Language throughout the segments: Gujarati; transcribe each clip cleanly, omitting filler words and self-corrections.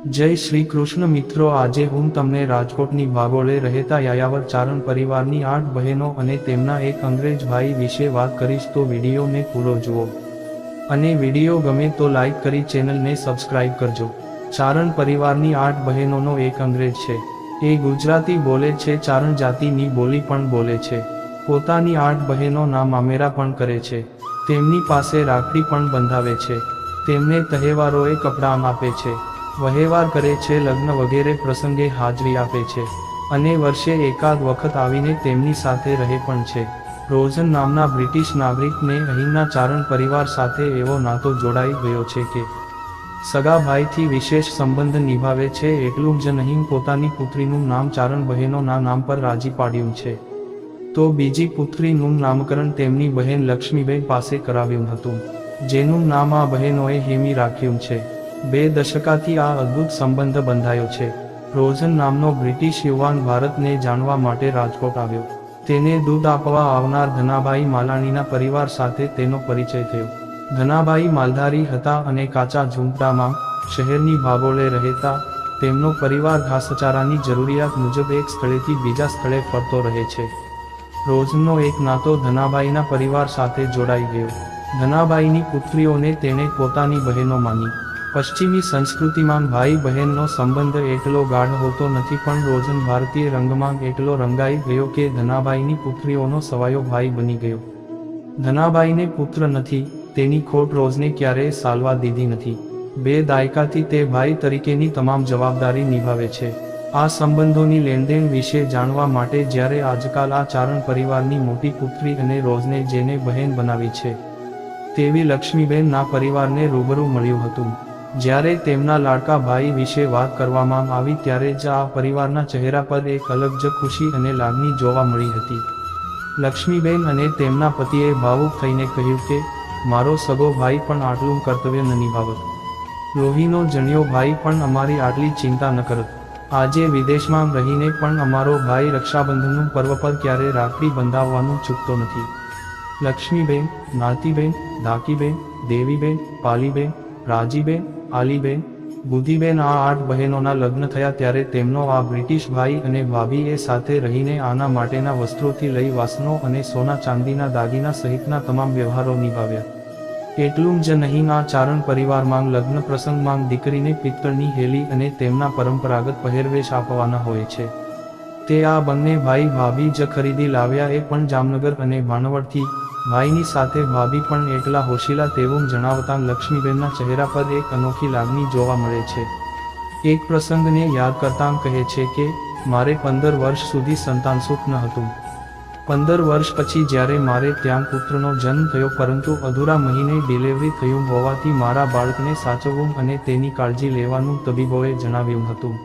જય શ્રી કૃષ્ણ મિત્રો, આજે હું તમને રાજકોટની ભાગોળે રહેતા યાયાવર ચારણ પરિવારની 8 બહેનો અને તેમના એક અંગ્રેજ ભાઈ વિશે વાત કરીશ, તો વિડીયોને પૂરો જુઓ અને વિડીયો ગમે તો લાઈક કરી ચેનલને સબસ્ક્રાઇબ કરજો। ચારણ પરિવારની 8 બહેનોનો એક અંગ્રેજ છે, એ ગુજરાતી બોલે છે, ચારણ જાતિની બોલી પણ બોલે છે। પોતાની 8 બહેનો ના મામેરા પણ કરે છે, તેમની પાસે રાખડી પણ બંધાવે છે, તેમને તહેવારોએ કપડાં આપે છે, વહેવાર કરે છે, લગ્ન વગેરે પ્રસંગે હાજરી આપે છે અને વર્ષે એકાદ વખત આવીને તેમની સાથે રહે પણ છે। રોઝન નામના બ્રિટિશ નાગરિકને અહીંના ચારણ પરિવાર સાથે એવો નાતો જોડાઈ ગયો છે કે સગા ભાઈથી વિશેષ સંબંધ નિભાવે છે। એટલું જ નહીં, પોતાની પુત્રીનું નામ ચારણ બહેનોના નામ પર રાજી પાડ્યું છે, તો બીજી પુત્રીનું નામકરણ તેમની બહેન લક્ષ્મીબેન પાસે કરાવ્યું હતું, જેનું નામ આ બહેનોએ હેમી રાખ્યું છે। 2 દશકાથી આ અદ્ભુત સંબંધ બંધાયો છે। રોઝન નામનો બ્રિટિશ યુવાન ભારતને જાણવા માટે રાજકોટ આવ્યો, તેને દૂધ આપવા આવનાર ધનાભાઈ માલાણીના પરિવાર સાથે તેનો પરિચય થયો। ધનાભાઈ માલધારી હતા અને કાચા ઝૂંપડામાં શહેરની ભાગોળે રહેતા। તેમનો પરિવાર ઘાસચારાની જરૂરિયાત મુજબ એક સ્થળેથી બીજા સ્થળે ફરતો રહે છે। રોઝનનો એક નાતો ધનાભાઈના પરિવાર સાથે જોડાઈ ગયો। ધનાભાઈની પુત્રીઓને તેણે પોતાની બહેનો માની। પશ્ચિમી સંસ્કૃતિમાં ભાઈ બહેનનો સંબંધ એટલો ગાઢ હોતો નથી, પણ રોઝન ભારતીય રંગમાં એટલો રંગાઈ ગયો કે ધનાભાઈની પુત્રીઓનો સવાયો ભાઈ બની ગયો। ધનાભાઈને પુત્ર નથી, તેની ખોટ રોઝને ક્યારેય સાલવા દીધી નથી। 2 દાયકાથી તે ભાઈ તરીકેની તમામ જવાબદારી નિભાવે છે। આ સંબંધોની લેણદેણ વિશે જાણવા માટે જ્યારે આજકાલ આ ચારણ પરિવારની મોટી પુત્રી અને રોઝને જેને બહેન બનાવી છે તેવી લક્ષ્મીબેનના પરિવારને રૂબરૂ મળ્યું હતું। જ્યારે તેમના લાડકા ભાઈ વિશે વાત કરવામાં આવી ત્યારે જ આ પરિવારના ચહેરા પર એક અલગ જ ખુશી અને લાગણી જોવા મળી હતી। લક્ષ્મીબેન અને તેમના પતિએ ભાવુક થઈને કહ્યું કે મારો સગો ભાઈ પણ આટલું કર્તવ્ય ન નિભાવત, લોહીનો જણ્યો ભાઈ પણ અમારી આટલી ચિંતા ન કરત। આજે વિદેશમાં રહીને પણ અમારો ભાઈ રક્ષાબંધનનું પર્વ પર ક્યારે રાખડી બંધાવવાનું ચૂકતો નથી। લક્ષ્મીબેન, નાતીબેન, ધાકીબેન, દેવીબેન, પાલીબેન, રાજીબેન, આલીબેન, બુદ્ધિબેન, આ 8 બહેનોના લગ્ન થયા ત્યારે તેમનો આ બ્રિટિશ ભાઈ અને ભાભીએ સાથે રહીને આના માટેના વસ્ત્રોથી લઈ વાસણો અને સોના ચાંદીના દાગીના સહિતના તમામ વ્યવહારો નિભાવ્યા। એટલું જ નહીં, આ ચારણ પરિવારમાં લગ્ન પ્રસંગમાં દીકરીને પિત્તળની હેલી અને તેમના પરંપરાગત પહેરવેશ આપવાના હોય છે, તે આ બંને ભાઈ ભાભી જ ખરીદી લાવ્યા, એ પણ જામનગર અને ભાણવડથી। ભાઈની સાથે ભાભી પણ એટલા હોશિયાર તેવું જણાવતા લક્ષ્મીબેનના ચહેરા પર એક અનોખી લાગણી જોવા મળે છે। એક પ્રસંગને યાદ કરતાં કહે છે કે મારે 15 વર્ષ સુધી સંતાન સુખ ન હતું। 15 વર્ષ પછી જ્યારે મારે ત્યાં પુત્રનો જન્મ થયો, પરંતુ અધૂરા મહિને ડિલિવરી થયું હોવાથી મારા બાળકને સાચવવું અને તેની કાળજી લેવાનું તબીબોએ જણાવ્યું હતું।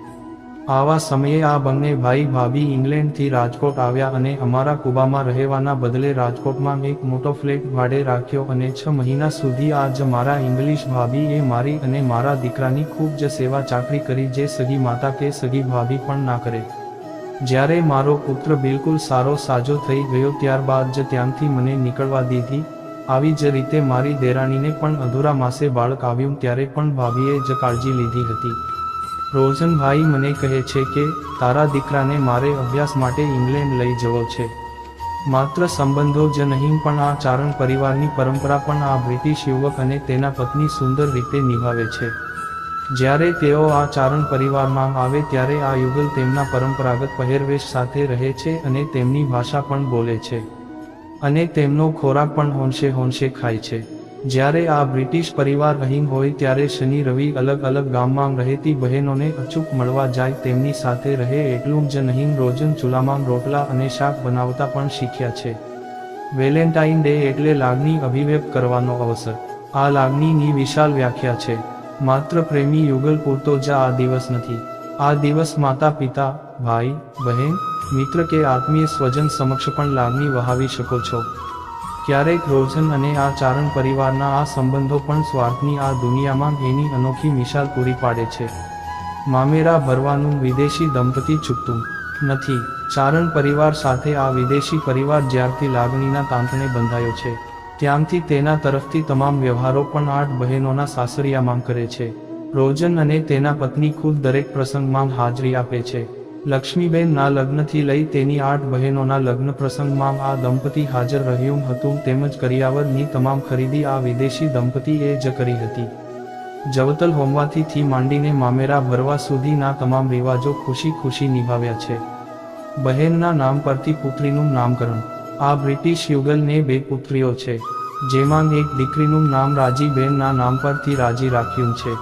આવા સમયે આ બંને ભાઈ ભાભી ઇંગ્લેન્ડથી રાજકોટ આવ્યા અને અમારા કુબામાં રહેવાના બદલે રાજકોટમાં એક મોટો ફ્લેટ ભાડે રાખ્યો અને 6 મહિના સુધી આ જ મારા ઇંગ્લિશ ભાભીએ મારી અને મારા દીકરાની ખૂબ જ સેવા ચાકરી કરી, જે સગી માતા કે સગી ભાભી પણ ના કરે। જ્યારે મારો પુત્ર બિલકુલ સારો સાજો થઈ ગયો ત્યારબાદ જ ત્યાંથી મને નીકળવા દીધી। આવી જ રીતે મારી દેરાણીને પણ અધૂરા માસે બાળક આવ્યું ત્યારે પણ ભાભીએ જ કાળજી લીધી હતી। રોઝનભાઈ મને કહે છે કે તારા દીકરાને મારે અભ્યાસ માટે ઇંગ્લેન્ડ લઈ જવો છે। માત્ર સંબંધો જ નહીં, પણ આ ચારણ પરિવારની પરંપરા પણ આ બ્રિટિશ યુવક અને તેના પત્ની સુંદર રીતે નિભાવે છે। જ્યારે તેઓ આ ચારણ પરિવારમાં આવે ત્યારે આ યુગલ તેમના પરંપરાગત પહેરવેશ સાથે રહે છે અને તેમની ભાષા પણ બોલે છે અને તેમનો ખોરાક પણ હોંશે ખાય છે। જ્યારે આ બ્રિટિશ પરિવાર અહીં હોય ત્યારે શનિ રવિ અલગ અલગ ગામમાં રહેતી બહેનોને અચૂક મળવા જાય, તેમની સાથે રહે। એટલું જ નહીં, રોઝન ચૂલામાં રોટલા અને શાક બનાવતા પણ શીખ્યા છે। વેલેન્ટાઇન ડે એટલે લાગણી અભિવ્યક્ત કરવાનો અવસર। આ લાગણીની વિશાળ વ્યાખ્યા છે, માત્ર પ્રેમી યુગલ પૂરતો જ આ દિવસ નથી। આ દિવસ માતા પિતા, ભાઈ બહેન, મિત્ર કે આત્મીય સ્વજન સમક્ષ પણ લાગણી વહાવી શકો છો। ક્યારેક રોઝન અને આ ચારણ પરિવારના આ સંબંધો પણ સ્વાર્થની આ દુનિયામાં એની અનોખી મિસાલ પૂરી પાડે છે। મામેરા ભરવાનું વિદેશી દંપતી ચૂકતું નથી। ચારણ પરિવાર સાથે આ વિદેશી પરિવાર જ્યારથી લાગણીના તાંતણે બંધાયો છે ત્યાંથી તેના તરફથી તમામ વ્યવહારો પણ 8 બહેનોના સાસરિયામાં કરે છે। રોજન અને તેના પત્ની ખુદ દરેક પ્રસંગમાં હાજરી આપે છે. લક્ષ્મીબેનના લગ્નથી લઈ તેની 8 બહેનોના લગ્ન પ્રસંગમાં આ દંપતી હાજર રહ્યું હતું તેમજ કરિયાવરની તમામ ખરીદી આ વિદેશી દંપતીએ જ કરી હતી. જવતલ હોમવાથી થી માંડીને મામેરા ભરવા સુધીના તમામ રિવાજો ખુશી ખુશી નિભાવ્યા છે. બહેનના નામ પરથી પુત્રીનું નામકરણ. આ બ્રિટિશ યુગલને 2 પુત્રીઓ છે, જેમાં એક દીકરીનું નામ રાજીબેનના નામ પરથી રાજી રાખ્યું છે.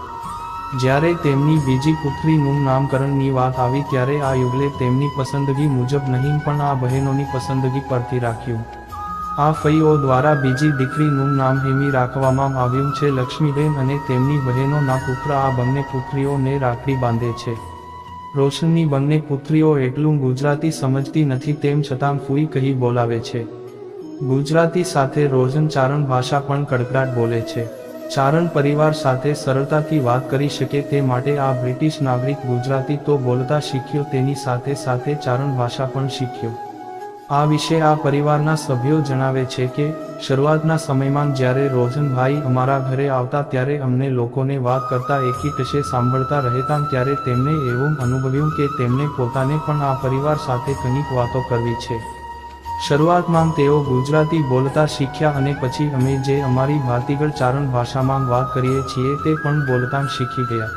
જ્યારે તેમની બીજી પુત્રીનું નામકરણની વાત આવી ત્યારે આ યુગલે તેમની પસંદગી મુજબ નહીં પણ આ બહેનોની પસંદગી પરથી રાખ્યું. આ ફઈઓ દ્વારા બીજી દીકરીનું નામ હેમી રાખવામાં આવ્યું છે. લક્ષ્મીબેન અને તેમની બહેનોના પુત્ર આ બંને પુત્રીઓને રાખડી બાંધે છે. રોશનની બંને પુત્રીઓ એટલું ગુજરાતી સમજતી નથી તેમ છતાં ફૂઈ કહી બોલાવે છે. ગુજરાતી સાથે રોજન ચારણ ભાષા પણ કડકડાટ બોલે છે. ચારણ પરિવાર સાથે સરળતાથી વાત કરી શકે તે માટે આ બ્રિટિશ નાગરિક ગુજરાતી તો બોલતા શીખ્યો તેની સાથે સાથે ચારણ ભાષા પણ શીખ્યો. આ વિશે આ પરિવારના સભ્યો જણાવે છે કે શરૂઆતના સમયમાં જ્યારે રોજનભાઈ અમારા ઘરે આવતા ત્યારે અમને લોકોને વાત કરતા એકીટશે સાંભળતા રહેતા ત્યારે તેમને એવું અનુભવ્યું કે તેમને પોતાને પણ આ પરિવાર સાથે કંઈક વાતો કરવી છે. શરૂઆતમાં તેઓ ગુજરાતી બોલતા શીખ્યા અને પછી અમે જે અમારી ભાતીગળ ચારણ ભાષામાં વાત કરીએ છીએ તે પણ બોલતા શીખી ગયા.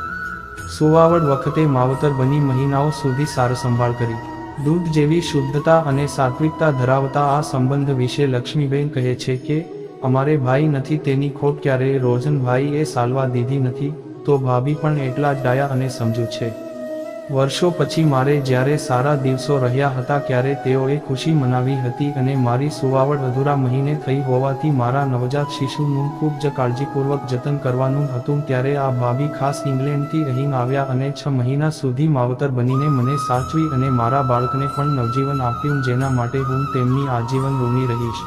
સુવાવડ વખતે માવતર બની મહિનાઓ સુધી સારસંભાળ કરી. દૂધ જેવી શુદ્ધતા અને સાત્વિકતા ધરાવતા આ સંબંધ વિશે લક્ષ્મીબેન કહે છે કે અમારે ભાઈ નથી તેની ખોટ ક્યારેય રોજનભાઈએ સાલવા દીધી નથી, તો ભાભી પણ એટલા જ ડાયા અને સમજુ છે. વર્ષો પછી મારે જ્યારે સારા દિવસો રહ્યા હતા ત્યારે તેઓએ ખુશી મનાવી હતી અને મારી સુવાવડ અધૂરા મહિને થઈ હોવાથી મારા નવજાત શિશુનું ખૂબ જ કાળજીપૂર્વક જતન કરવાનું હતું ત્યારે આ ભાભી ખાસ ઇંગ્લેન્ડથી અહીં આવ્યા અને 6 મહિના સુધી માવતર બનીને મને સાચવી અને મારા બાળકને પણ નવજીવન આપ્યું જેના માટે હું તેમની આજીવન ઋણી રહીશ.